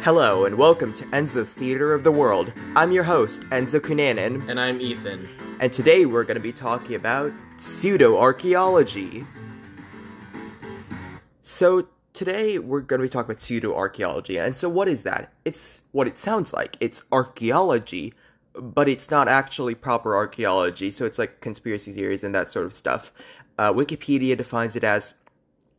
Hello and welcome to Enzo's Theater of the World. I'm your host, Enzo Cunanan. And I'm Ethan. And today we're going to be talking about pseudoarchaeology. So today we're going to be talking about pseudoarchaeology. And so what is that? It's what it sounds like. It's archaeology, but it's not actually proper archaeology. So it's like conspiracy theories and that sort of stuff. Wikipedia defines it as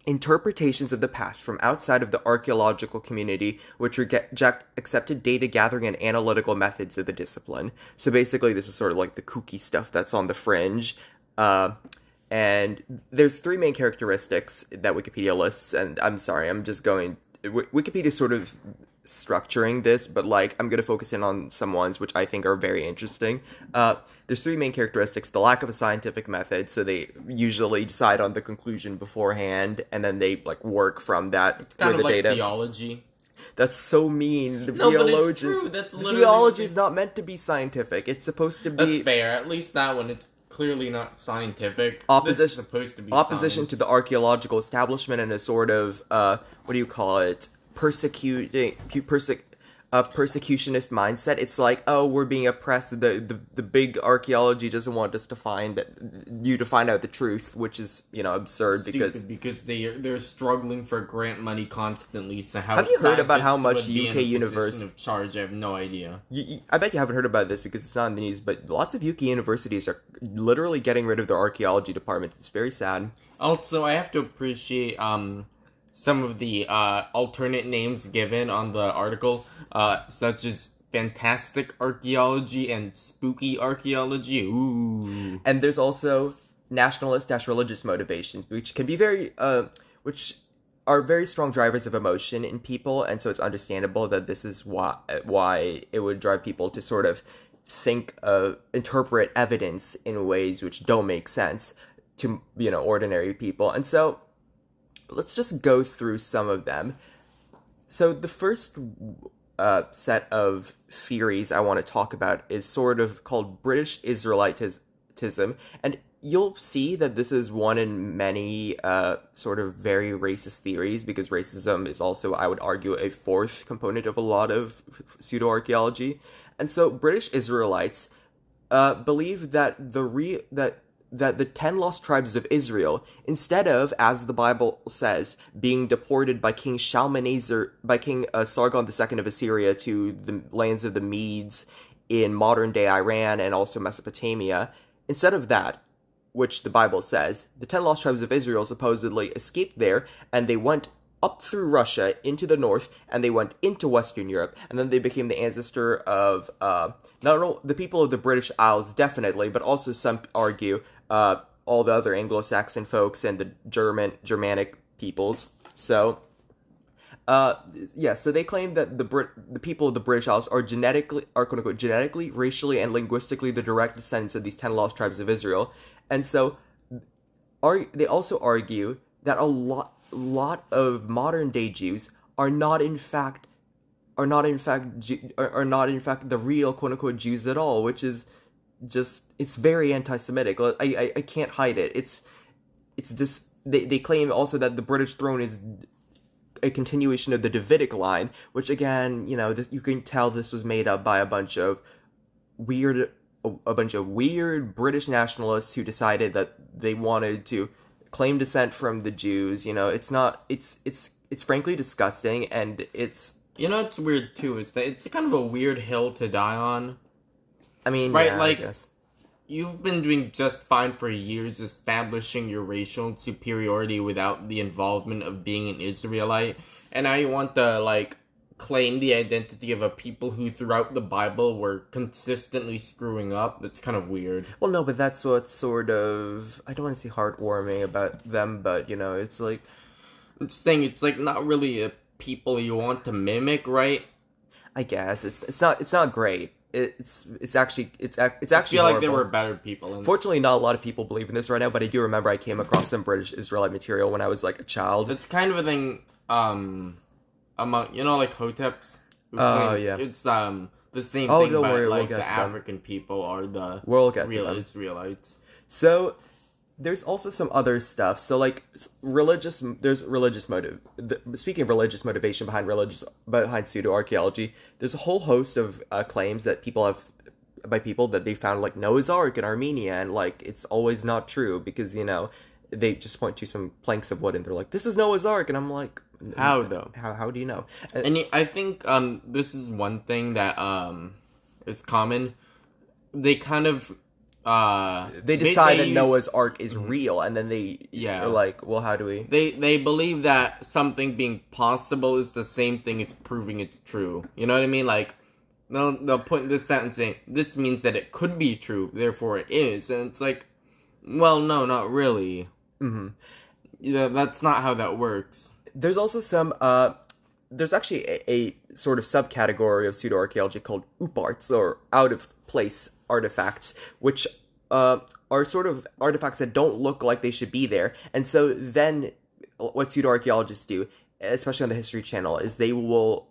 interpretations of the past from outside of the archaeological community, which reject accepted data gathering and analytical methods of the discipline. So basically, this is sort of like the kooky stuff that's on the fringe. And there's three main characteristics that Wikipedia lists, and I'm sorry, I'm just going... Wikipedia is sort of structuring this, but like I'm going to focus in on some ones which I think are very interesting. There's three main characteristics: the lack of a scientific method, so they usually decide on the conclusion beforehand, and then they like work from that. It's kind of like data. theology. That's so mean. No, but it's true. That's literally theology is not meant to be scientific. It's supposed to be. That's fair. At least that one. It's clearly not scientific. Opposition. This is supposed to be opposition science. to the archaeological establishment and a sort of what do you call it? Persecutionist mindset. It's like, oh, we're being oppressed. The big archaeology doesn't want us to find out the truth, which is absurd. Stupid, because they're struggling for grant money constantly. So how have you heard about how much UK universities of charge? I have no idea. I bet you haven't heard about this because it's not in the news. But lots of UK universities are literally getting rid of their archaeology departments. It's very sad. Also, I have to appreciate some of the alternate names given on the article, such as fantastic archaeology and spooky archaeology. Ooh. And there's also nationalist-religious motivations, which can be which are very strong drivers of emotion in people, and so it's understandable that this is why it would drive people to sort of interpret evidence in ways which don't make sense to ordinary people, and so. Let's just go through some of them. So the first set of theories I want to talk about is sort of called British Israelitism, and you'll see that this is one in many sort of very racist theories, because racism is also, I would argue, a fourth component of a lot of pseudo-archaeology. And so British Israelites believe that that the 10 lost tribes of Israel, instead of, as the Bible says, being deported by King Sargon II of Assyria to the lands of the Medes in modern-day Iran and also Mesopotamia, instead of that, which the Bible says, the 10 lost tribes of Israel supposedly escaped there, and they went up through Russia into the north, and they went into Western Europe, and then they became the ancestor of not only the people of the British Isles, definitely, but also some argue all the other Anglo-Saxon folks and the Germanic peoples. So, so they claim that the people of the British Isles are quote unquote genetically, racially, and linguistically the direct descendants of these 10 lost tribes of Israel, and so they also argue that a lot of modern day Jews are not in fact the real quote unquote Jews at all, which is just, it's very anti-Semitic. I can't hide it. It's just they claim also that the British throne is a continuation of the Davidic line, which again, you can tell this was made up by a bunch of weird British nationalists who decided that they wanted to claim descent from the Jews. It's frankly disgusting, and it's... it's weird too, is that it's kind of a weird hill to die on. I mean, right, yeah, like, I guess. You've been doing just fine for years establishing your racial superiority without the involvement of being an Israelite, and now you want to, claim the identity of a people who throughout the Bible were consistently screwing up. That's kind of weird. Well, no, but that's what's sort of, I don't want to say heartwarming about them, but, it's like... I'm saying it's, not really a people you want to mimic, right? I guess. It's not great. It's actually I feel horrible. like there were better people. Fortunately, not a lot of people believe in this right now, but I do remember I came across some British Israelite material when I was, a child. It's kind of a thing, among, Hoteps. Oh, yeah. It's, the same thing, don't but, worry, we'll get the to them. African people are the We'll get to real them. Israelites. So, There's also some other stuff. So like religious, there's religious motive. Speaking of religious motivation behind pseudo archaeology, there's a whole host of claims that people have by people that they found like Noah's Ark in Armenia, and like it's always not true because they just point to some planks of wood and they're like, this is Noah's Ark, and I'm like, how though? How do you know? And I think this is one thing that is common. They kind of they decide that Noah's Ark is real, and then are like, well, how do we? They believe that something being possible is the same thing as proving it's true. You know what I mean? Like, they'll put in this sentence saying, this means that it could be true, therefore it is. And it's like, well, no, not really. Mm-hmm. Yeah, that's not how that works. There's also some, there's actually a sort of subcategory of pseudoarchaeology called ooparts, or out-of-place artifacts, which are sort of artifacts that don't look like they should be there. And so then what pseudoarchaeologists do, especially on the History Channel, is they will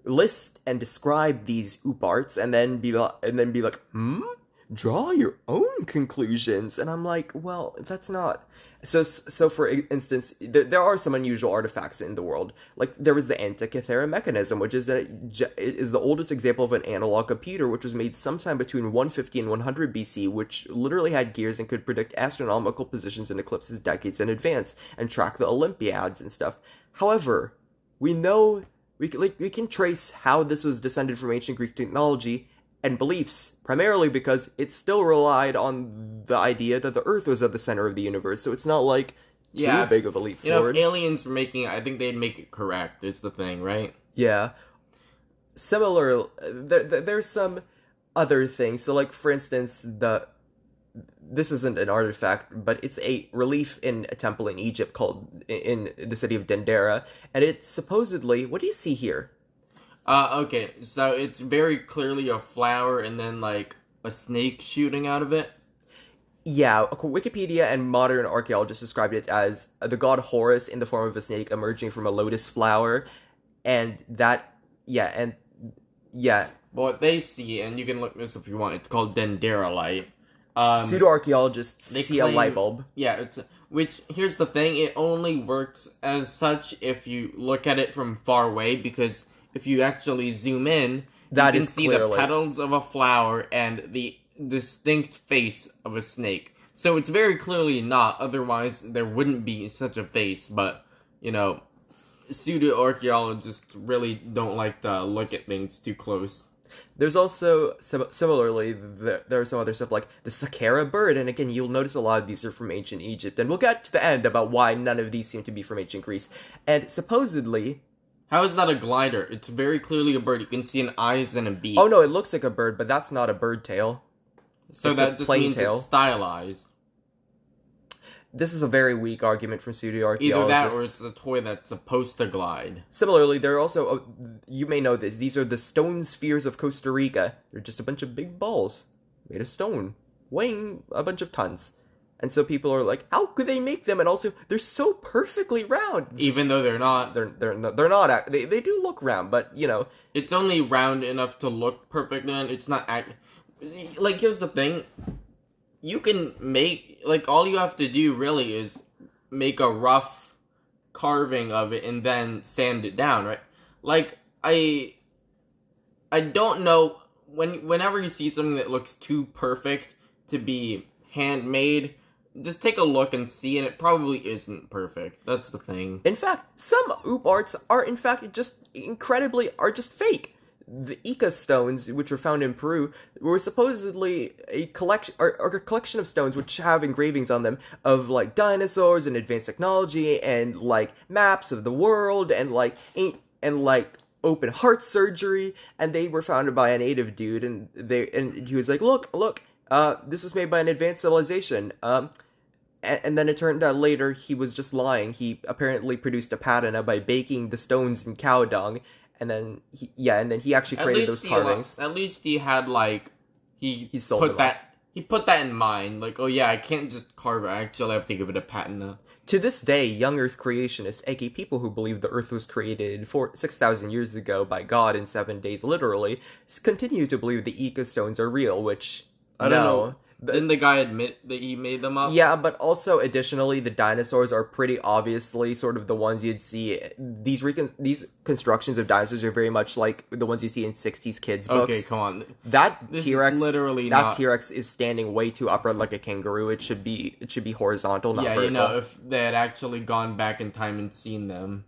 list and describe these ooparts and then be like, draw your own conclusions. And I'm like, well, that's not... So for instance, there are some unusual artifacts in the world. Like, there was the Antikythera mechanism, which is the oldest example of an analog computer, which was made sometime between 150 and 100 BC, which literally had gears and could predict astronomical positions in eclipses decades in advance, and track the Olympiads and stuff. However, we know... We can trace how this was descended from ancient Greek technology and beliefs, primarily because it still relied on the idea that the Earth was at the center of the universe, so it's not like too big of a leap forward. If aliens were making it, I think they'd make it correct, is the thing, right? Yeah. Similar, there's some other things. So, like, for instance, this isn't an artifact, but it's a relief in a temple in Egypt called, in the city of Dendera, and it's supposedly, what do you see here? Okay, so it's very clearly a flower and then, like, a snake shooting out of it? Yeah, Wikipedia and modern archaeologists described it as the god Horus in the form of a snake emerging from a lotus flower, and that, What they see, and you can look this if you want, it's called Dendera light. Pseudo-archaeologists see a light bulb. Yeah, which, here's the thing, it only works as such if you look at it from far away, because if you actually zoom in, you can see the petals of a flower and the distinct face of a snake. So it's very clearly not, otherwise there wouldn't be such a face, but, pseudo-archaeologists really don't like to look at things too close. There's also, similarly, there are some other stuff like the Saqqara bird, and again, you'll notice a lot of these are from ancient Egypt, and we'll get to the end about why none of these seem to be from ancient Greece. And supposedly... How is that a glider? It's very clearly a bird. You can see an eyes and a beak. Oh no, it looks like a bird, but that's not a bird tail. So that just means it's stylized. This is a very weak argument from pseudo-archaeologists. Either that or it's a toy that's supposed to glide. Similarly, there are also, you may know this, these are the stone spheres of Costa Rica. They're just a bunch of big balls made of stone, weighing a bunch of tons. And so people are like, how could they make them? And also, they're so perfectly round. Even though they're not. They're not. They do look round, but, It's only round enough to look perfect, and it's not... Like, here's the thing. You can make... Like, all you have to do, really, is make a rough carving of it and then sand it down, right? Like, I don't know... Whenever you see something that looks too perfect to be handmade... Just take a look and see, and it probably isn't perfect. That's the thing. In fact, some ooparts are, in fact, just fake. The Ica stones, which were found in Peru, were supposedly a collection of stones which have engravings on them of, like, dinosaurs and advanced technology and, like, maps of the world and, like, open heart surgery, and they were founded by a native dude, and he was like, look, this was made by an advanced civilization, and then it turned out later he was just lying. He apparently produced a patina by baking the stones in cow dung, and then he actually created those carvings. At least he had, like, he sold them off. He put that in mind, like, oh yeah, I can't just carve it, I actually have to give it a patina. To this day, young Earth creationists, aka people who believe the Earth was created 6,000 years ago by God in 7 days literally, continue to believe the Ica stones are real, which... I don't know. Didn't the guy admit that he made them up? Yeah, but also additionally, the dinosaurs are pretty obviously sort of the ones you'd see. These constructions of dinosaurs are very much like the ones you see in '60s kids books. Okay, come on. That This T-Rex, is literally that not... T-Rex is standing way too upright like a kangaroo. It should be horizontal, not vertical. You know, if they had actually gone back in time and seen them.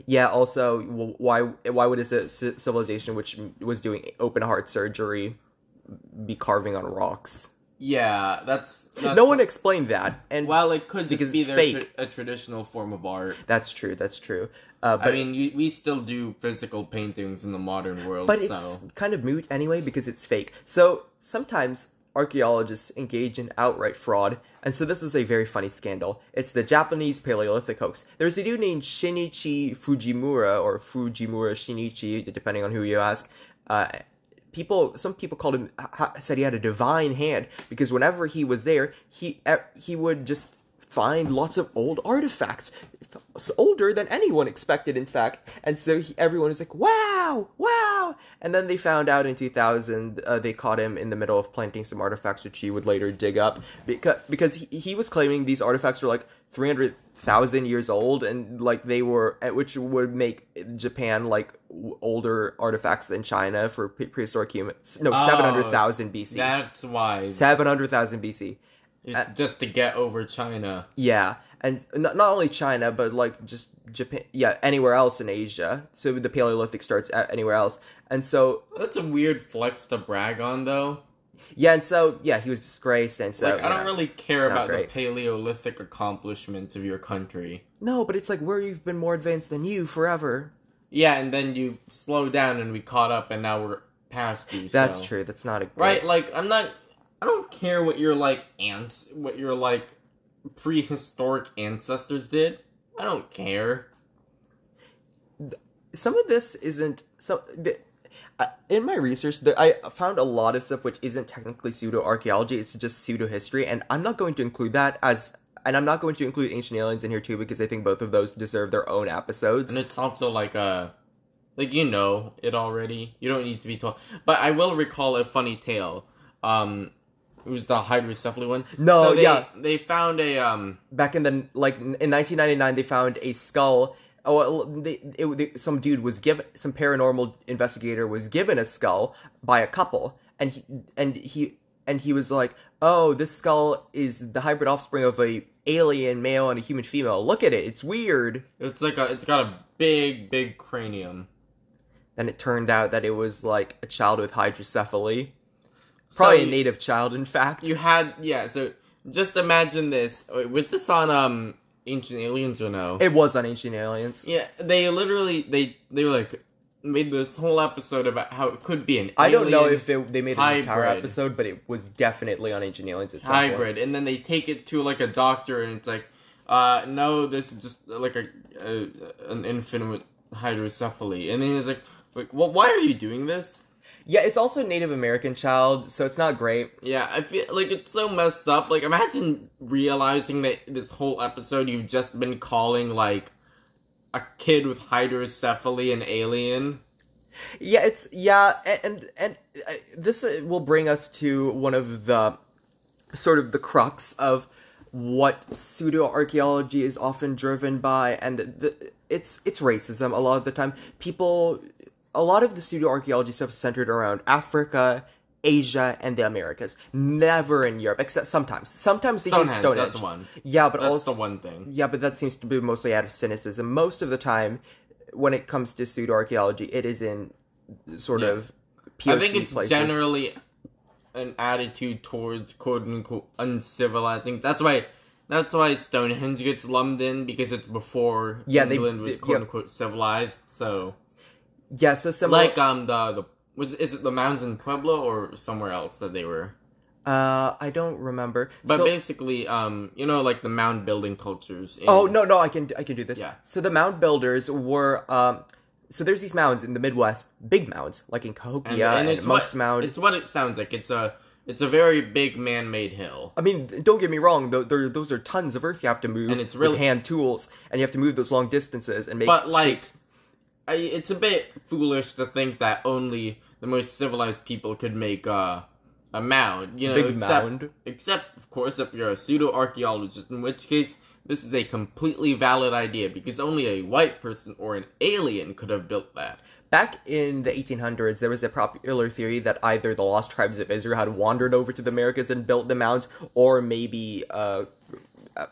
Yeah. Also, why would a civilization which was doing open heart surgery be carving on rocks? Yeah, that's no one explained that, and well, it could just be a traditional form of art. That's true. But I mean, we still do physical paintings in the modern world, but it's kind of moot anyway because it's fake. So sometimes archaeologists engage in outright fraud, and so this is a very funny scandal. It's the Japanese Paleolithic hoax. There's a dude named Shinichi Fujimura, or Fujimura Shinichi, depending on who you ask. Some people called him, said he had a divine hand, because whenever he was there, he would just find lots of old artifacts, older than anyone expected, in fact. And so everyone was like, wow, and then they found out in 2000 they caught him in the middle of planting some artifacts which he would later dig up, because he was claiming these artifacts were like 300,000 years old, and like they were, which would make Japan like older artifacts than China for prehistoric humans. No, 700,000 BC. That's why. 700,000 BC. Just to get over China. Yeah, and not only China, but like just Japan. Yeah, anywhere else in Asia. So the Paleolithic starts anywhere else, and so that's a weird flex to brag on, though. Yeah, and so he was disgraced, and so like, I don't really care about the Paleolithic accomplishments of your country. No, but it's like where you've been more advanced than you forever. Yeah, and then you slow down, and we caught up, and now we're past you. That's true. That's not a good... right. Like I don't care what your prehistoric ancestors did. I don't care. Some of this isn't in my research, I found a lot of stuff which isn't technically pseudo-archaeology. It's just pseudo-history, and I'm not going to include that and I'm not going to include Ancient Aliens in here too, because I think both of those deserve their own episodes. And it's also like you know it already. You don't need to be told. But I will recall a funny tale. It was the hydrocephaly one. No, so they found a back in in 1999 they found a skull. Some paranormal investigator was given a skull by a couple, and he was like, "Oh, this skull is the hybrid offspring of a alien male and a human female. Look at it; it's weird." It's got a big cranium. Then it turned out that it was like a child with hydrocephaly, probably a native child, in fact. So just imagine this. Was this on Ancient Aliens or no? It was on Ancient Aliens. Yeah, they literally they were like made this whole episode about how it could be an I don't know if they made an entire hybrid episode, but it was definitely on Ancient Aliens. At some hybrid, point. And then they take it to like a doctor, and it's like, no, this is just like an infant with hydrocephaly, and then he's like, well, why are you doing this? Yeah, it's also a Native American child, so it's not great. Yeah, I feel like it's so messed up. Like, imagine realizing that this whole episode you've just been calling, like, a kid with hydrocephaly an alien. Yeah, and this will bring us to one of the, sort of the crux of what pseudo-archaeology is often driven by, and it's racism a lot of the time. A lot of the pseudo-archaeology stuff is centered around Africa, Asia, and the Americas. Never in Europe, except sometimes. Sometimes they use Stonehenge. That's one. Yeah, but that's the one thing. Yeah, but that seems to be mostly out of cynicism. Most of the time, when it comes to pseudo-archaeology, it is in sort of POC I think it's places. Generally an attitude towards quote-unquote uncivilizing. That's why Stonehenge gets lumped in, because it's before England was quote-unquote civilized, so... Yeah, so similar... Like, is it the mounds in Pueblo or somewhere else that they were? I don't remember. But basically, like the mound building cultures. No, I can do this. Yeah. So the mound builders were, so there's these mounds in the Midwest, big mounds, like in Cahokia and Monk's Mound. It's what it sounds like. It's a very big man-made hill. I mean, don't get me wrong, those are tons of earth you have to move, and it's really, with hand tools, and you have to move those long distances and make shapes. It's a bit foolish to think that only the most civilized people could make a mound, Big mound. Except, of course, if you're a pseudo-archaeologist, in which case, this is a completely valid idea, because only a white person or an alien could have built that. Back in the 1800s, there was a popular theory that either the lost tribes of Israel had wandered over to the Americas and built the mounds, or maybe,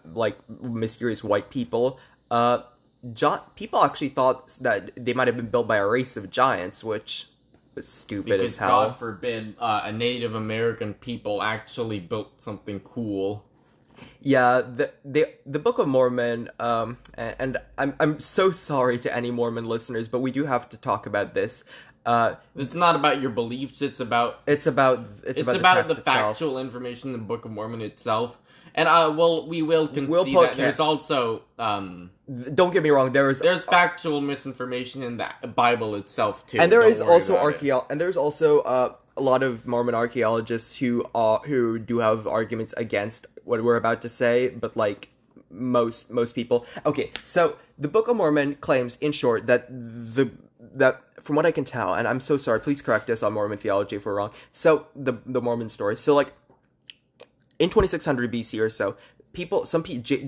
like, mysterious white people. People actually thought that they might have been built by a race of giants, which was stupid because as hell. God forbid a Native American people actually built something cool. Yeah, the Book of Mormon, and I'm so sorry to any Mormon listeners, but we do have to talk about this. It's not about your beliefs. It's about the factual information in the Book of Mormon itself. And we will concede that there's also don't get me wrong, there's factual misinformation in the Bible itself too. And there's also a lot of Mormon archaeologists who do have arguments against what we're about to say, but like most people. Okay, so the Book of Mormon claims, in short, that from what I can tell, and I'm so sorry, please correct us on Mormon theology if we're wrong. So the Mormon story. So like in 2600 BC or so,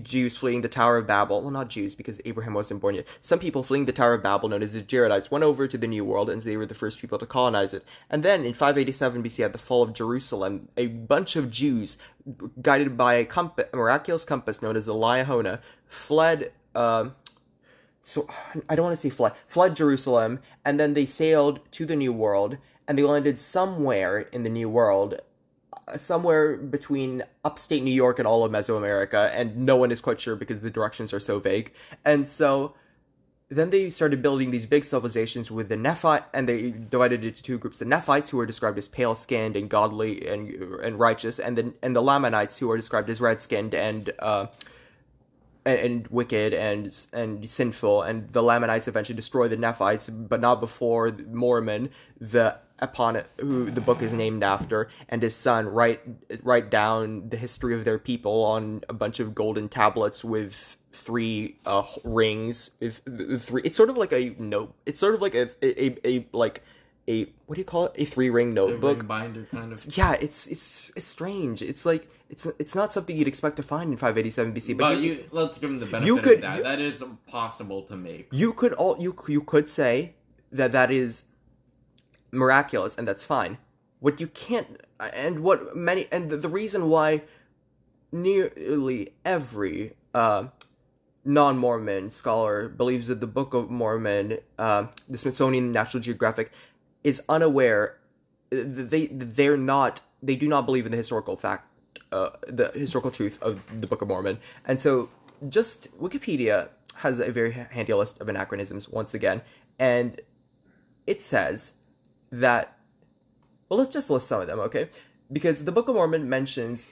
Jews fleeing the Tower of Babel, well, not Jews because Abraham wasn't born yet, some people fleeing the Tower of Babel, known as the Jaredites, went over to the New World, and they were the first people to colonize it. And then, in 587 BC, at the fall of Jerusalem, a bunch of Jews, guided by a miraculous compass known as the Liahona, fled Jerusalem, and then they sailed to the New World, and they landed somewhere in the New World, somewhere between upstate New York and all of Mesoamerica, and no one is quite sure because the directions are so vague. And so then they started building these big civilizations with the Nephite, and they divided it into two groups: the Nephites, who are described as pale-skinned and godly and righteous, and the Lamanites, who are described as red-skinned and wicked and sinful. And the Lamanites eventually destroy the Nephites, but not before Mormon, who the book is named after, and his son write down the history of their people on a bunch of golden tablets with three rings. It's sort of like a note. It's sort of like a what do you call it? A 3-ring notebook. A ring binder, kind of. Yeah, it's strange. It's like it's not something you'd expect to find in 587 BC. But let's give him the benefit of that. That is possible to make. You could say that is miraculous, and that's fine. What you can't, and the reason why nearly every non-Mormon scholar believes that the Book of Mormon, the Smithsonian National Geographic, is unaware. They do not believe in the historical fact, the historical truth of the Book of Mormon, and so just Wikipedia has a very handy list of anachronisms once again, and it says that, well, let's just list some of them, okay? Because the Book of Mormon mentions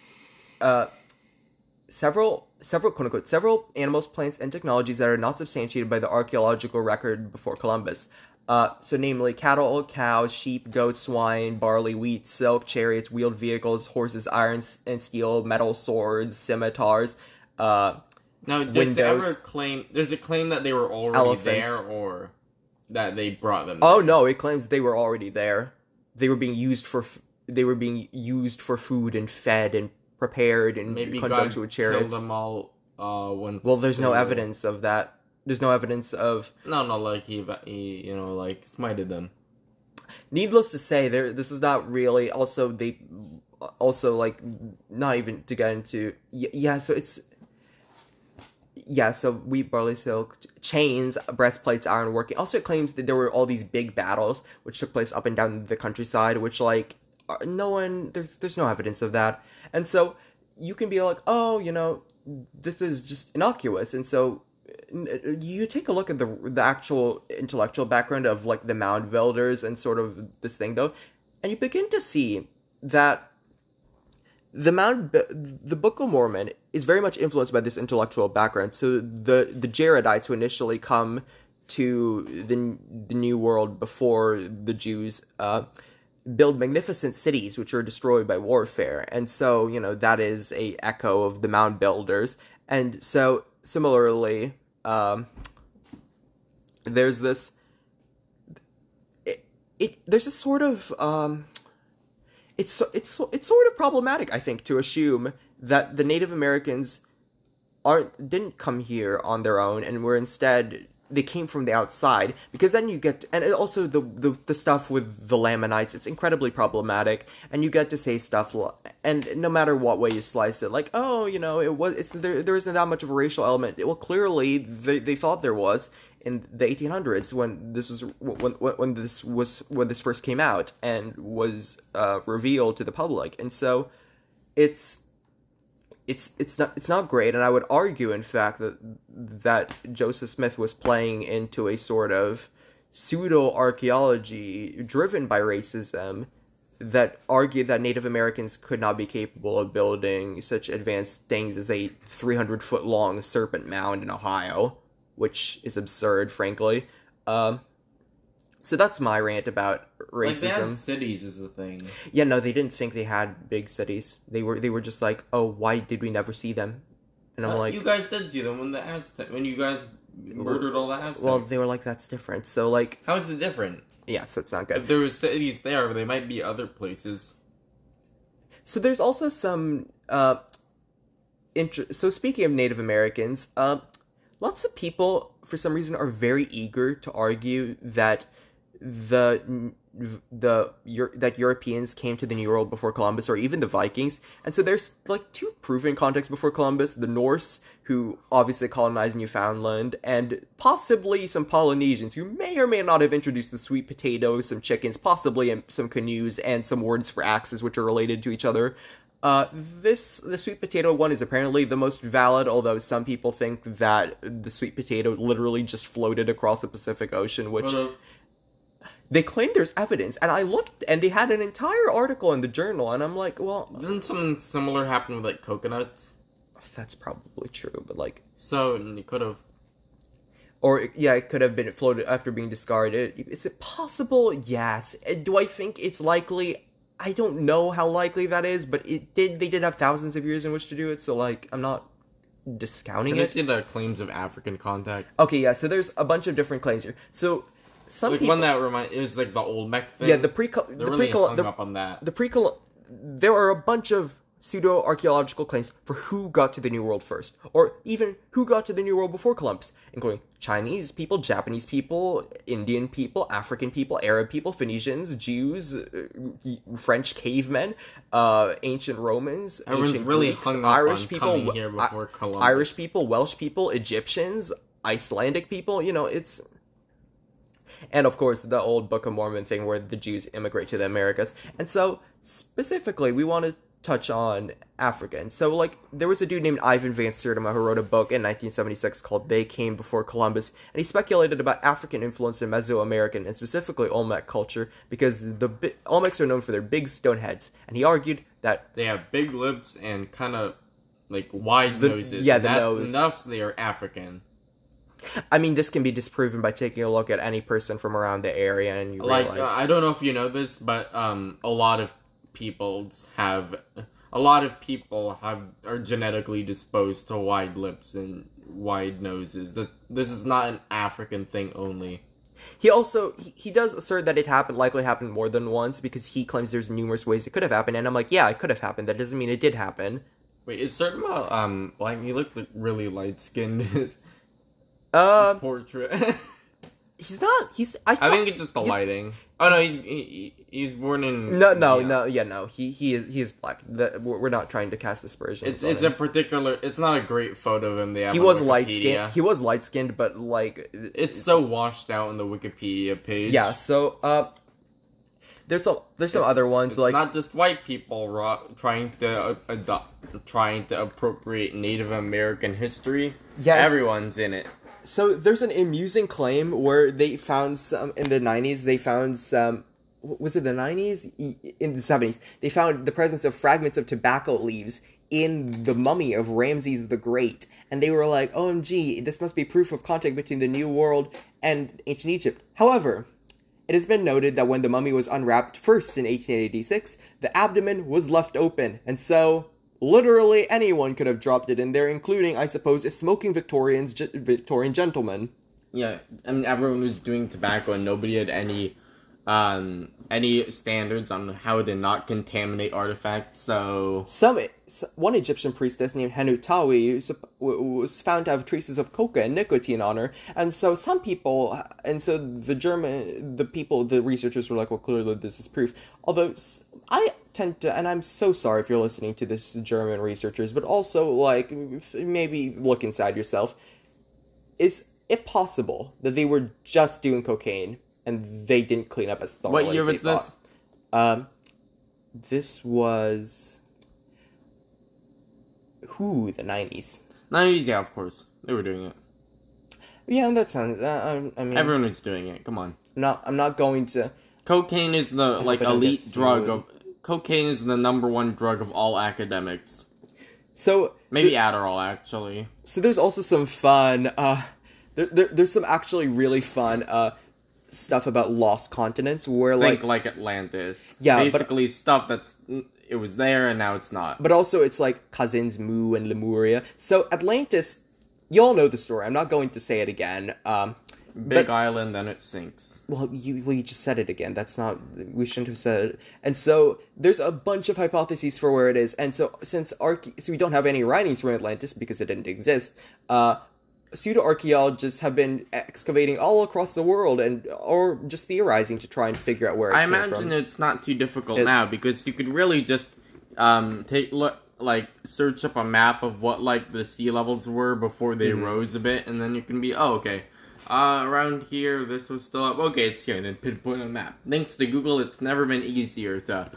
several quote-unquote several animals, plants, and technologies that are not substantiated by the archaeological record before Columbus. So namely cattle, cows, sheep, goats, swine, barley, wheat, silk, chariots, wheeled vehicles, horses, iron and steel, metal, swords, scimitars, now, does it claim that they were already elephants, there, or that they brought them there? Oh no, it claims they were already there. They were being used for food and fed and prepared in conjunction with chariots. Killed them all once. Well, there's no evidence of that. There's no evidence of... No, like he smited them. Needless to say, this is not really... Also, like, not even to get into... Yeah, so it's... Yeah, so wheat, barley, silk, chains, breastplates, ironworking. Also, it claims that there were all these big battles, which took place up and down the countryside, which, like, there's no evidence of that. And so, you can be like, oh, this is just innocuous. And so, you take a look at the actual intellectual background of, like, the Mound Builders and sort of this thing, though, and you begin to see that the Book of Mormon is very much influenced by this intellectual background. So the Jaredites, who initially come to the New World before the Jews, build magnificent cities which are destroyed by warfare. And so, that is a echo of the Mound Builders. And so, similarly, there's this... there's a sort of... it's sort of problematic, I think, to assume that the Native Americans didn't come here on their own and were instead they came from the outside, because then you get, and also the stuff with the Lamanites, it's incredibly problematic, and you get to say stuff, and no matter what way you slice it, like, oh, there isn't that much of a racial element. Well, clearly they thought there was in the 1800s when this first came out and was revealed to the public, and so it's not great, and I would argue, in fact, that Joseph Smith was playing into a sort of pseudo-archaeology driven by racism that argued that Native Americans could not be capable of building such advanced things as a 300-foot-long serpent mound in Ohio, which is absurd, frankly. So that's my rant about racism. Like, they had cities is the thing. Yeah, no, they didn't think they had big cities. They were just like, oh, why did we never see them? And I'm like, you guys did see them when you guys murdered all the Aztecs. Well, they were like, that's different. So, like, how is it different? Yeah, so it's not good. If there were cities there, there might be other places. So there's also some So speaking of Native Americans, lots of people, for some reason, are very eager to argue that that Europeans came to the New World before Columbus, or even the Vikings. And so there's like two proven contexts before Columbus: the Norse, who obviously colonized Newfoundland, and possibly some Polynesians who may or may not have introduced the sweet potato, some chickens, possibly some canoes, and some words for axes which are related to each other. The sweet potato one is apparently the most valid, although some people think that the sweet potato literally just floated across the Pacific Ocean, which they claim there's evidence. And I looked, and they had an entire article in the journal, and I'm like, well... Didn't something similar happen with, like, coconuts? That's probably true, but, like... So, it could have... Or, yeah, it could have been floated after being discarded. Is it possible? Yes. Do I think it's likely? I don't know how likely that is, but they did have thousands of years in which to do it, so, like, I'm not discounting it. Can I see the claims of African contact? Okay, yeah, so there's a bunch of different claims here. So, some like, people... one that is like the Olmec thing. Yeah, They're really hung up on that. There are a bunch of pseudo-archaeological claims for who got to the New World first, or even who got to the New World before Columbus, including Chinese people, Japanese people, Indian people, African people, Arab people, Phoenicians, Jews, French cavemen, ancient Romans, Everyone's ancient really Greeks, hung up Irish on people, coming here before Columbus. Irish people, Welsh people, Egyptians, Icelandic people. It's... And, of course, the old Book of Mormon thing where the Jews immigrate to the Americas. And so, specifically, we want to touch on Africa. And so, like, there was a dude named Ivan Van Sertima who wrote a book in 1976 called They Came Before Columbus. And he speculated about African influence in Mesoamerican and specifically Olmec culture because the Olmecs are known for their big stone heads. And he argued that... They have big lips and kind of, like, wide noses. Yeah, the nose. Enough so they are African. I mean, this can be disproven by taking a look at any person from around the area, and you realize... I don't know if you know this, but a lot of people are genetically disposed to wide lips and wide noses. This is not an African thing only. He also he does assert that it likely happened more than once because he claims there's numerous ways it could have happened, and I'm like, yeah, it could have happened. That doesn't mean it did happen. Wait, is Sertima like he looked really light skinned? Portrait. He's not. I think it's just the lighting. Oh no, he's born in. No. He is black. We're not trying to cast aspersions. It's a particular. It's not a great photo of him. He was light skinned. He was light skinned, but like it's so washed out on the Wikipedia page. Yeah. So there's some other ones it's like not just white people trying to appropriate Native American history. Yes. Everyone's in it. So there's an amusing claim where they found some in the 90s. They found some. Was it the 90s? In the 70s, they found the presence of fragments of tobacco leaves in the mummy of Ramses the Great, and they were like, "OMG, this must be proof of contact between the New World and ancient Egypt." However, it has been noted that when the mummy was unwrapped first in 1886, the abdomen was left open, and so literally anyone could have dropped it in there, including, I suppose, a smoking Victorian gentleman. Yeah, I mean, everyone was doing tobacco and nobody had any any standards on how to not contaminate artifacts. So One Egyptian priestess named Henutawi was found to have traces of coca and nicotine on her, and so the researchers were like, well, clearly this is proof. Although I tend to, and I'm so sorry if you're listening to this, German researchers, but also, like, maybe look inside yourself. Is it possible that they were just doing cocaine and they didn't clean up as thoroughly as they thought? What year was this? This was... the 90s. 90s, yeah, of course. They were doing it. Yeah, that sounds... I mean... Everyone was doing it, come on. I'm not going to... Cocaine is the, elite drug of... Cocaine is the number one drug of all academics. So... Maybe Adderall, actually. So there's also some fun... there's some actually really fun... stuff about lost continents where Think like Atlantis. Yeah, basically stuff that's it was there and now it's not. But also it's like cousins Mu and Lemuria. So Atlantis, you all know the story. I'm not going to say it again. Big island, then it sinks. Well, you just said it again. That's not... We shouldn't have said it. And so there's a bunch of hypotheses for where it is. And so since we don't have any writings from Atlantis because it didn't exist, pseudoarchaeologists have been excavating all across the world or just theorizing to try and figure out where it came from. I imagine it's not too difficult now because you could really just search up a map of what like the sea levels were before they rose a bit, and then you can be okay. Around here, this was still up. Okay, it's here. And then pinpoint on a map. Thanks to Google, it's never been easier to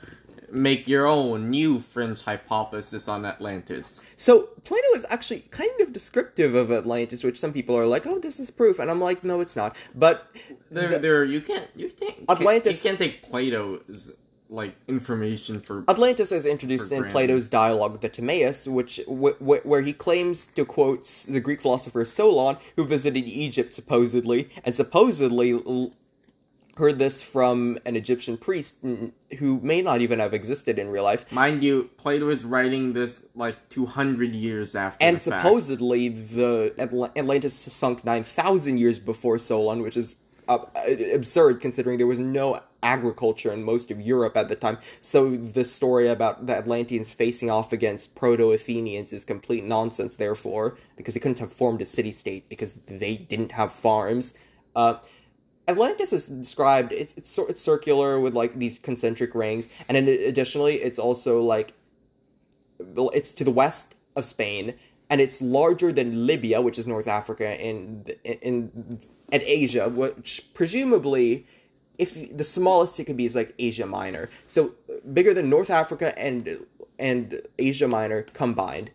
make your own new fringe hypothesis on Atlantis. So, Plato is actually kind of descriptive of Atlantis, which some people are like, oh, this is proof. And I'm like, no, it's not. But you can't take Plato's information for... Atlantis is introduced in Plato's dialogue, the Timaeus, where he claims to quote the Greek philosopher Solon, who visited Egypt supposedly, and supposedly heard this from an Egyptian priest who may not even have existed in real life. Mind you, Plato is writing this 200 years after and supposedly the Atlantis sunk 9,000 years before Solon, which is absurd considering there was no agriculture in most of Europe at the time. So the story about the Atlanteans facing off against Proto-Athenians is complete nonsense, therefore, because they couldn't have formed a city-state because they didn't have farms. Atlantis is described, it's circular with these concentric rings, and then additionally it's also it's to the west of Spain, and it's larger than Libya, which is North Africa, and Asia, which presumably, if the smallest it could be is Asia Minor. So bigger than North Africa and Asia Minor combined.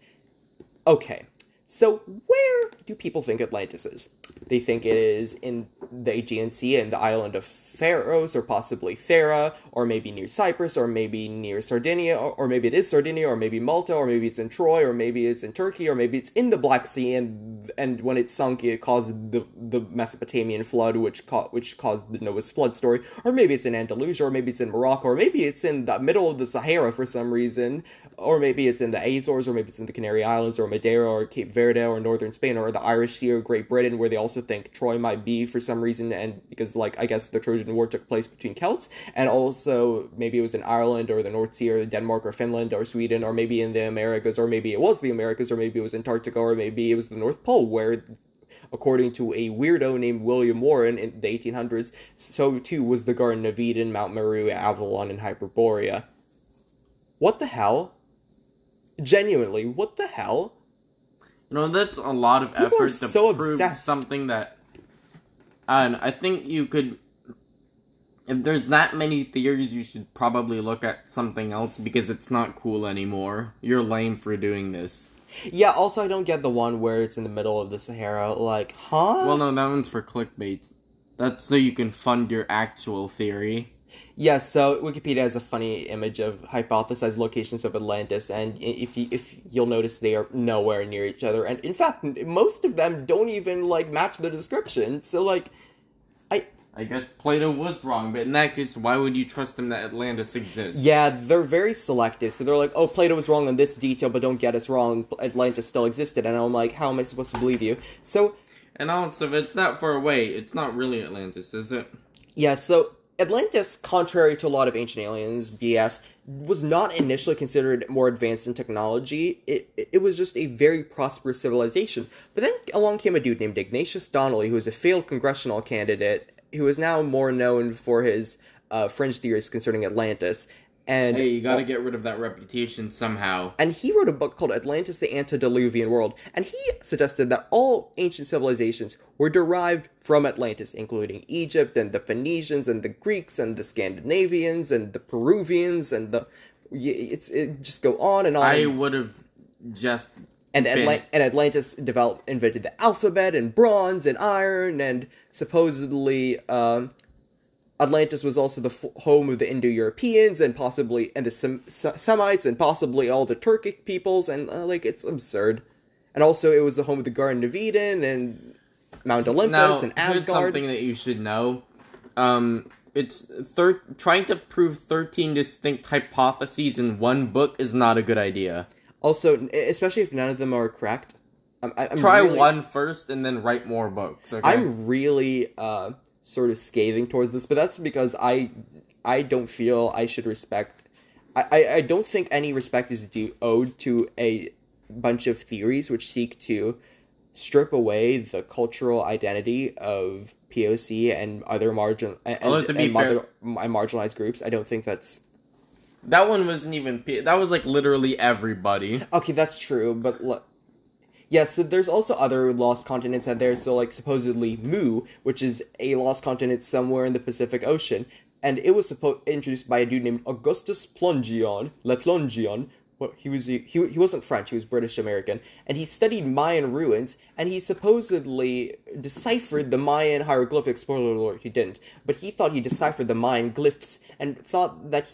Okay, so where do people think Atlantis is? They think it is in the Aegean Sea and the island of Pharos, or possibly Thera, or maybe near Cyprus, or maybe near Sardinia, or maybe it is Sardinia, or maybe Malta, or maybe it's in Troy, or maybe it's in Turkey, or maybe it's in the Black Sea, and when it sunk, it caused the Mesopotamian flood, which caused the Noah's flood story, or maybe it's in Andalusia, or maybe it's in Morocco, or maybe it's in the middle of the Sahara for some reason, or maybe it's in the Azores, or maybe it's in the Canary Islands, or Madeira, or Cape Verde, or northern Spain, or the Irish Sea, or Great Britain, where they also think Troy might be for some reason, and because I guess the Trojan War took place between Celts, and also maybe it was in Ireland, or the North Sea, or Denmark, or Finland, or Sweden, or maybe in the Americas, or maybe it was the Americas, or maybe it was Antarctica, or maybe it was the North Pole, where, according to a weirdo named William Warren in the 1800s, so too was the Garden of Eden, Mount Meru, Avalon, and Hyperborea. What the hell? Genuinely, what the hell? That's a lot of effort to prove something that... And I think you could... If there's that many theories, you should probably look at something else because it's not cool anymore. You're lame for doing this. Yeah, also I don't get the one where it's in the middle of the Sahara, huh? Well, no, that one's for clickbait. That's so you can fund your actual theory. Yeah, so Wikipedia has a funny image of hypothesized locations of Atlantis, and if you'll notice, they are nowhere near each other, and in fact, most of them don't even, match the description, so, I guess Plato was wrong, but in that case, why would you trust him that Atlantis exists? Yeah, they're very selective, so they're like, oh, Plato was wrong on this detail, but don't get us wrong, Atlantis still existed, and I'm like, how am I supposed to believe you? So... And also, if it's that far away, it's not really Atlantis, is it? Yeah, so... Atlantis, contrary to a lot of Ancient Aliens BS, was not initially considered more advanced in technology. It was just a very prosperous civilization. But then along came a dude named Ignatius Donnelly, who was a failed congressional candidate, who is now more known for his fringe theories concerning Atlantis. And Hey, you gotta get rid of that reputation somehow. and he wrote a book called Atlantis, the Antediluvian World, and he suggested that all ancient civilizations were derived from Atlantis, including Egypt, and the Phoenicians, and the Greeks, and the Scandinavians, and the Peruvians, and it just go on and on. I would have just And Atlantis invented the alphabet, and bronze, and iron, and supposedly Atlantis was also the home of the Indo-Europeans and the Semites and possibly all the Turkic peoples, and it's absurd. And also it was the home of the Garden of Eden and Mount Olympus and Asgard. Here's something that you should know. It's trying to prove 13 distinct hypotheses in one book is not a good idea. Also, especially if none of them are correct. Try one first and then write more books, okay? I'm really sort of scathing towards this, but that's because I don't feel I should respect. I don't think any respect is owed to a bunch of theories which seek to strip away the cultural identity of POC and other marginalized groups. I don't think that's. That one wasn't even. That was like literally everybody. Okay, that's true, but. Yeah, so there's also other lost continents out there, so supposedly Mu, which is a lost continent somewhere in the Pacific Ocean, and it was introduced by a dude named Augustus Plongeon, Le Plongeon. Well, he wasn't French, he was British American, and he studied Mayan ruins, and he supposedly deciphered the Mayan hieroglyphics. Spoiler alert, he didn't, but he thought he deciphered the Mayan glyphs, and thought that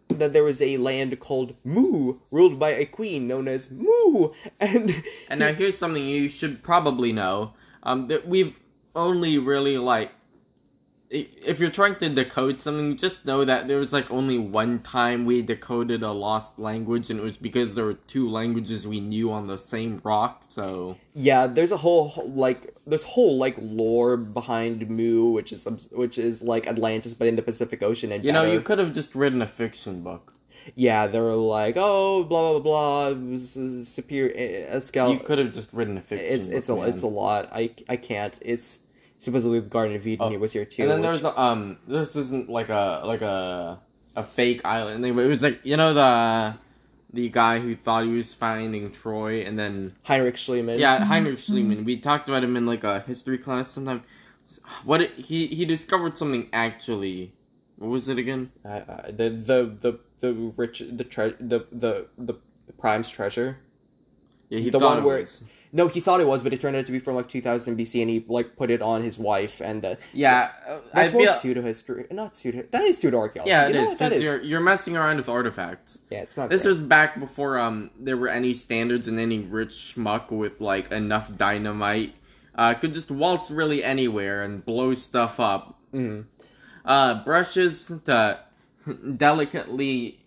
there was a land called Mu, ruled by a queen known as Mu, and now here's something you should probably know. That we've only really if you're trying to decode something, just know that there was only one time we decoded a lost language, and it was because there were two languages we knew on the same rock. So yeah, there's a whole lore behind Mu, which is like Atlantis, but in the Pacific Ocean. And you could have just written a fiction book. Yeah, they were like, oh, blah blah blah, superior scale. You could have just written a fiction. It's a lot. I can't. It's supposedly the Garden of Eden. He was here too. And then this isn't like a fake island thing, but it was the guy who thought he was finding Troy, and then Heinrich Schliemann. Yeah, Heinrich Schliemann. We talked about him in a history class sometime. He discovered something actually. What was it again? The Prime's treasure. Yeah, he thought it was, but it turned out to be from 2000 BC, and he put it on his wife, and that's more pseudo-history, not pseudo. That is pseudo-archaeology. Yeah, it is, because you're messing around with artifacts. Yeah, it's not. This was back before there were any standards, and any rich schmuck with enough dynamite could just waltz really anywhere and blow stuff up. Mm-hmm. Brushes to delicately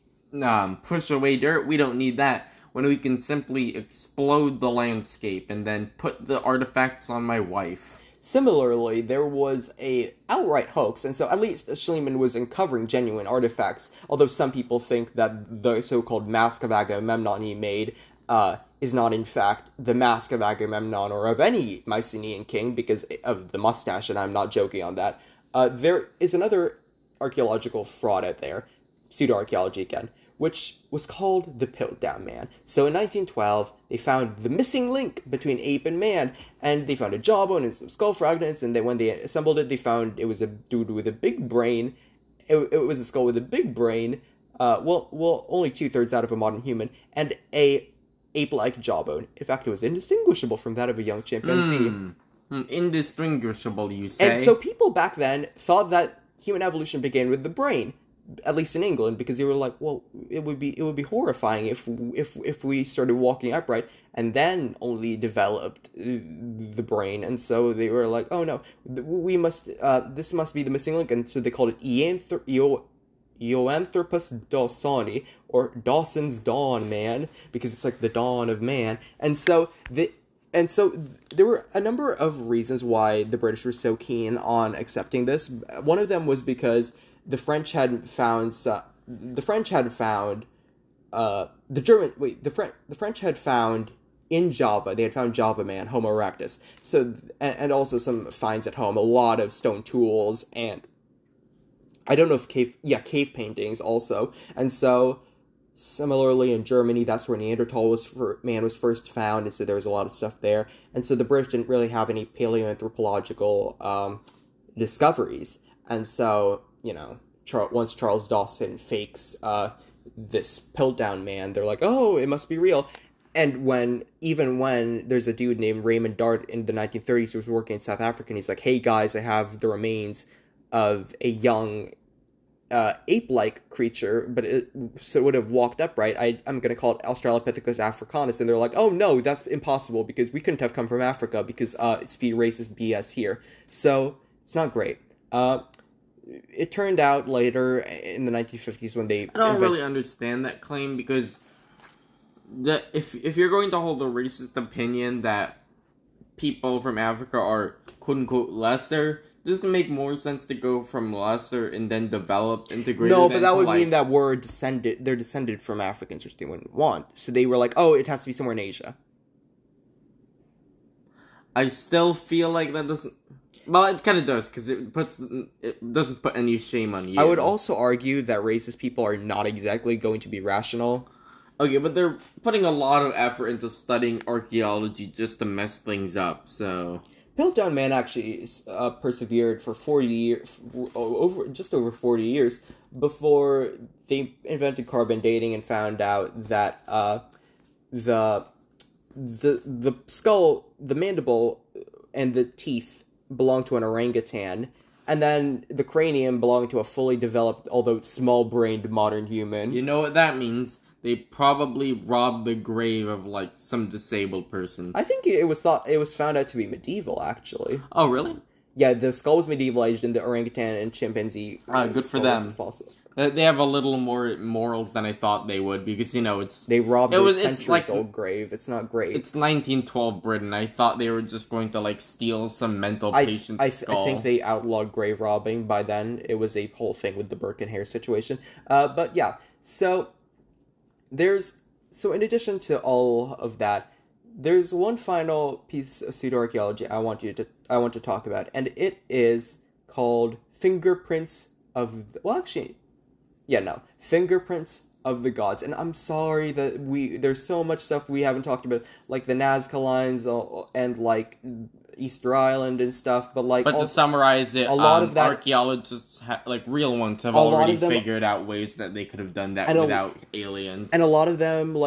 push away dirt. We don't need that. When we can simply explode the landscape and then put the artifacts on my wife. Similarly, there was a outright hoax, and so at least Schliemann was uncovering genuine artifacts, although some people think that the so-called Mask of Agamemnon he made is not in fact the Mask of Agamemnon or of any Mycenaean king because of the mustache, and I'm not joking on that. There is another archaeological fraud out there, pseudoarchaeology again, which was called the Piltdown Man. So in 1912, they found the missing link between ape and man, and they found a jawbone and some skull fragments, and then when they assembled it, they found it was a dude with a big brain. It was a skull with a big brain, only 2/3 out of a modern human, and a ape-like jawbone. In fact, it was indistinguishable from that of a young chimpanzee. Indistinguishable, you say? And so people back then thought that human evolution began with the brain, at least in England, because they were like, well, it would be horrifying if we started walking upright, and then only developed the brain. And so they were like, oh no, this must be the missing link, and so they called it Eoanthropus dawsoni, or Dawson's Dawn Man, because it's the dawn of man. And so there were a number of reasons why the British were so keen on accepting this. One of them was because the French had found the French had found the French had found in Java, they had found Java man, Homo erectus. So, and also some finds at home, a lot of stone tools, and I don't know if cave paintings also. And so, similarly in Germany, that's where Neanderthal man was first found, and so there was a lot of stuff there. And so the British didn't really have any paleoanthropological discoveries. And so, once Charles Dawson fakes this Piltdown man, they're like, oh, it must be real. And even when there's a dude named Raymond Dart in the 1930s who was working in South Africa, and he's like, hey guys, I have the remains of a young ape-like creature, but it would have walked upright. I'm going to call it Australopithecus africanus, and they're like, oh no, that's impossible, because we couldn't have come from Africa, because it's racist BS here. So, it's not great. It turned out later, in the 1950s, when they... I don't really understand that claim, because... if you're going to hold a racist opinion that people from Africa are quote-unquote lesser, does it make more sense to go from lesser and then develop integrated? No, but that would mean that they're descended from Africans, which they wouldn't want. So they were like, oh, it has to be somewhere in Asia. I still feel like that doesn't... Well, it kind of does, because it doesn't put any shame on you. I would also argue that racist people are not exactly going to be rational. Okay, but they're putting a lot of effort into studying archaeology just to mess things up, so... Piltdown Man actually persevered for 40 years, just over 40 years, before they invented carbon dating and found out that the skull, the mandible, and the teeth belonged to an orangutan, and then the cranium belonged to a fully developed, although small-brained modern human. You know what that means? They probably robbed the grave of, some disabled person. I think it was found out to be medieval, actually. Oh, really? Yeah, the skull was medieval aged, and the orangutan and chimpanzee... good for them. They have a little more morals than I thought they would, because, it's... They robbed a centuries-old grave. It's not great. It's 1912 Britain. I thought they were just going to, steal some mental patient's skull. I think they outlawed grave robbing by then. It was a whole thing with the Burke and Hare situation. But, yeah. So in addition to all of that, there's one final piece of pseudoarchaeology I want to talk about, and it is called Fingerprints of Fingerprints of the Gods. And I'm sorry that there's so much stuff we haven't talked about, like the Nazca lines and Easter Island and stuff, but to summarize it, a lot of that, archaeologists, real ones, have already figured out ways that they could have done that without aliens. And a lot of them,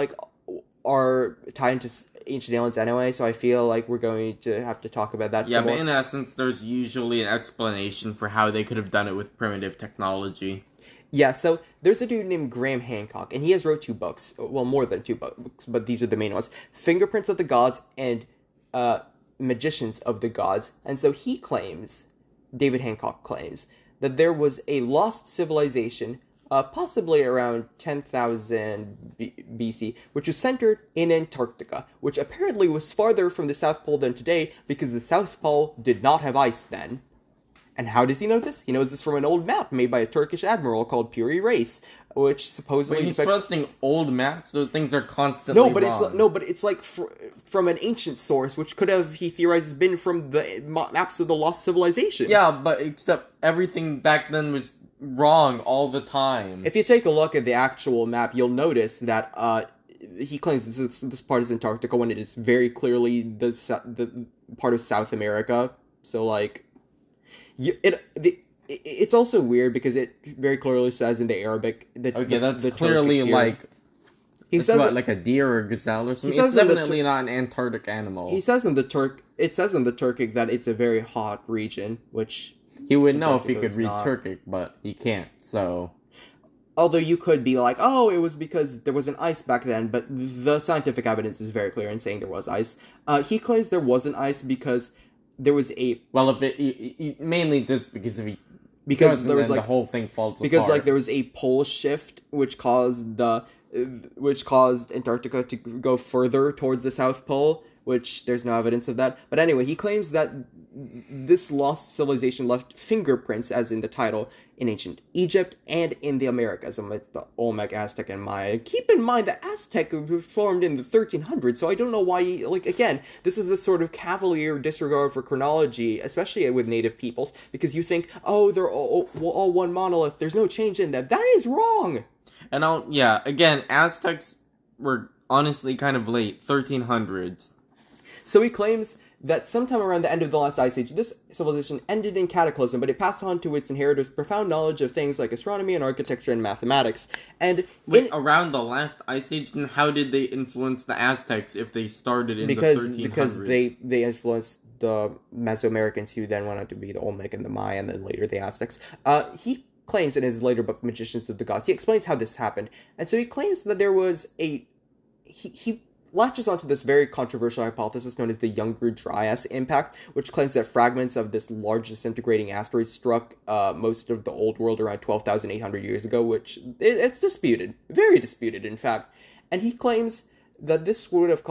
are tied into ancient aliens anyway, so I feel like we're going to have to talk about that some more. But in essence, there's usually an explanation for how they could have done it with primitive technology. Yeah, so there's a dude named Graham Hancock, and he has wrote 2 books. Well, more than 2 books, but these are the main ones. Fingerprints of the Gods and Magicians of the Gods. And so David Hancock claims, that there was a lost civilization, possibly around 10,000 BC, which was centered in Antarctica, which apparently was farther from the South Pole than today, because the South Pole did not have ice then. And how does he know this? He knows this from an old map made by a Turkish admiral called Piri Reis, which supposedly... Wait, he's trusting old maps? Those things are constantly wrong. It's from an ancient source, which could have, he theorizes, been from the maps of the lost civilization. Yeah, but except everything back then was wrong all the time. If you take a look at the actual map, you'll notice that he claims this part is Antarctica when it is very clearly the part of South America. So, it's also weird because it very clearly says in the Arabic that that's clearly it's like a deer or a gazelle or something. It's definitely not an Antarctic animal. He says in the Turkic that it's a very hot region, which he would know if he could read Turkic, but he can't. So, although you could be like, oh, it was because there was an ice back then, but the scientific evidence is very clear in saying there was ice. He claims there wasn't ice because there was a... Well, if it mainly just because there was the whole thing falls apart. Because there was a pole shift which caused Antarctica to go further towards the South Pole, which there's no evidence of that. But anyway, he claims that this lost civilization left fingerprints, as in the title, in ancient Egypt and in the Americas, amidst the Olmec, Aztec, and Maya. Keep in mind that Aztec was formed in the 1300s, so I don't know why, again, this is this sort of cavalier disregard for chronology, especially with native peoples, because you think, oh, they're all one monolith, there's no change in them. That is wrong! And again, Aztecs were honestly kind of late, 1300s. So he claims that sometime around the end of the last ice age, this civilization ended in cataclysm, but it passed on to its inheritors profound knowledge of things like astronomy and architecture and mathematics. And around the last ice age, then how did they influence the Aztecs if they started in the 1300s? Because they influenced the Mesoamericans, who then went on to be the Olmec and the Maya, and then later the Aztecs. He claims in his later book, Magicians of the Gods, he explains how this happened. And so he claims that there was he latches onto this very controversial hypothesis known as the Younger Dryas impact, which claims that fragments of this large disintegrating asteroid struck most of the old world around 12,800 years ago, which it's disputed, very disputed, in fact. And he claims that this would have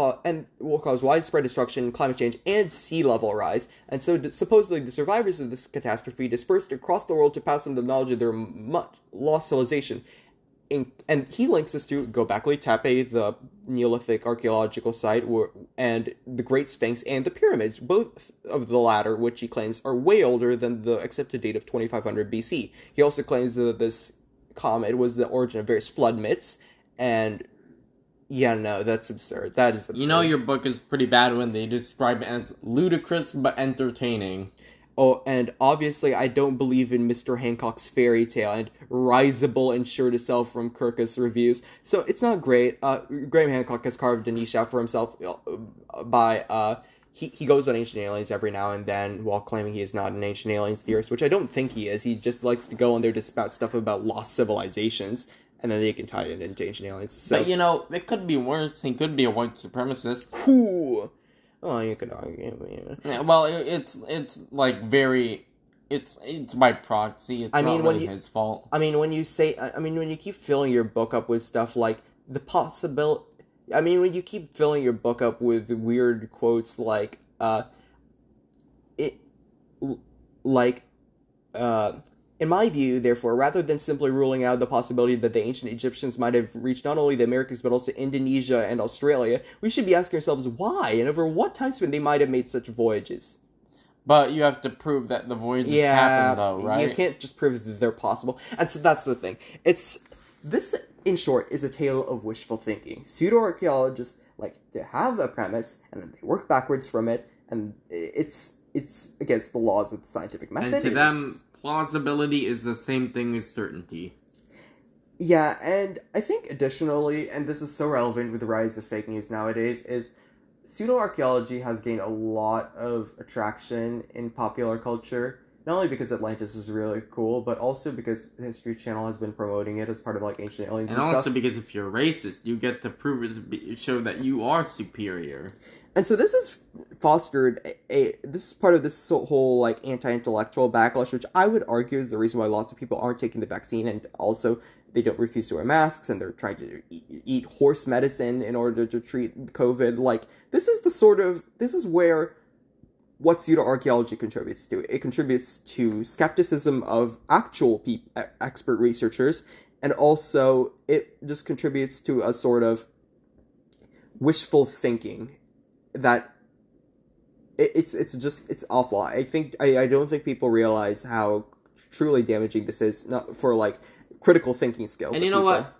will cause widespread destruction, climate change, and sea level rise. And so supposedly the survivors of this catastrophe dispersed across the world to pass on the knowledge of their much lost civilization. And he links this to Göbekli Tepe, the Neolithic archaeological site, and the Great Sphinx and the pyramids, both of the latter, which he claims are way older than the accepted date of 2500 BC. He also claims that this comet was the origin of various flood myths, and yeah, no, that's absurd. That is absurd. You know your book is pretty bad when they describe it as ludicrous but entertaining. Oh, and obviously I don't believe in Mr. Hancock's fairy tale, and Risible and sure to sell from Kirkus reviews. So it's not great. Graham Hancock has carved a niche out for himself by, he goes on Ancient Aliens every now and then while claiming he is not an Ancient Aliens theorist, which I don't think he is. He just likes to go on there to spout stuff about lost civilizations, and then they can tie it into Ancient Aliens. So, but it could be worse. He could be a white supremacist. Whew. Well, you could argue. Yeah, well, it's like very, it's by proxy. It's not really his fault. When you keep filling your book up with stuff like the possibility. When you keep filling your book up with weird quotes like, in my view, therefore, rather than simply ruling out the possibility that the ancient Egyptians might have reached not only the Americas but also Indonesia and Australia, we should be asking ourselves why and over what time span they might have made such voyages. But you have to prove that the voyages happened, though, right? You can't just prove that they're possible. And so that's the thing. This, in short, is a tale of wishful thinking. Pseudoarchaeologists like to have a premise, and then they work backwards from it, and it's against the laws of the scientific method. And to them, plausibility is the same thing as certainty. Yeah, and I think additionally, and this is so relevant with the rise of fake news nowadays, is pseudoarchaeology has gained a lot of attraction in popular culture, not only because Atlantis is really cool, but also because the History Channel has been promoting it as part of like Ancient Aliens and stuff. And also because if you're racist, you get to prove it, show that you are superior. And so this has fostered this is part of this whole like anti-intellectual backlash, which I would argue is the reason why lots of people aren't taking the vaccine, and also they don't refuse to wear masks, and they're trying to eat horse medicine in order to treat COVID. Like this is where what pseudoarchaeology contributes to. It contributes to skepticism of actual expert researchers, and also it just contributes to a sort of wishful thinking that it's awful. I don't think people realize how truly damaging this is, not for like critical thinking skills. And you know what?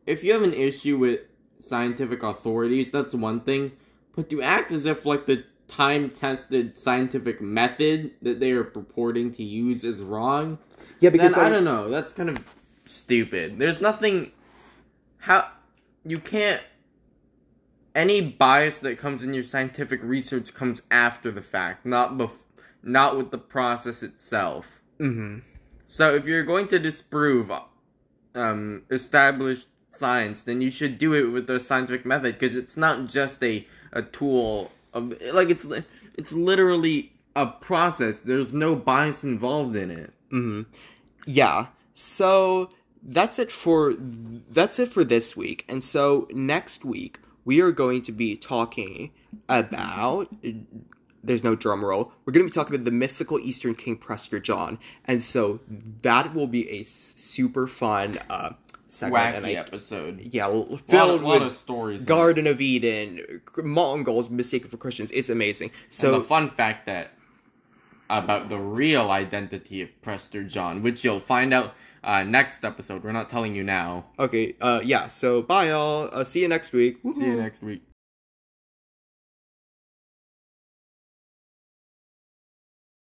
If you have an issue with scientific authorities, that's one thing. But to act as if like the time-tested scientific method that they are purporting to use is wrong, because then, I don't know. That's kind of stupid. There's nothing. You can't. Any bias that comes in your scientific research comes after the fact, not with the process itself. Mm-hmm. So if you're going to disprove established science, then you should do it with the scientific method, because it's not just a tool of like it's literally a process. There's no bias involved in it. Mm-hmm. Yeah. So that's it for this week, and so next week we are going to be talking about... There's no drum roll. We're going to be talking about the mythical Eastern king Prester John. And so that will be a super fun segment. Wacky episode. Yeah, Filled with of stories. Garden of Eden, Mongols mistaken for Christians. It's amazing. So and the fun fact that about the real identity of Prester John, which you'll find out next episode. We're not telling you now. Okay, yeah, so bye, y'all. See you next week. Woo-hoo. See you next week.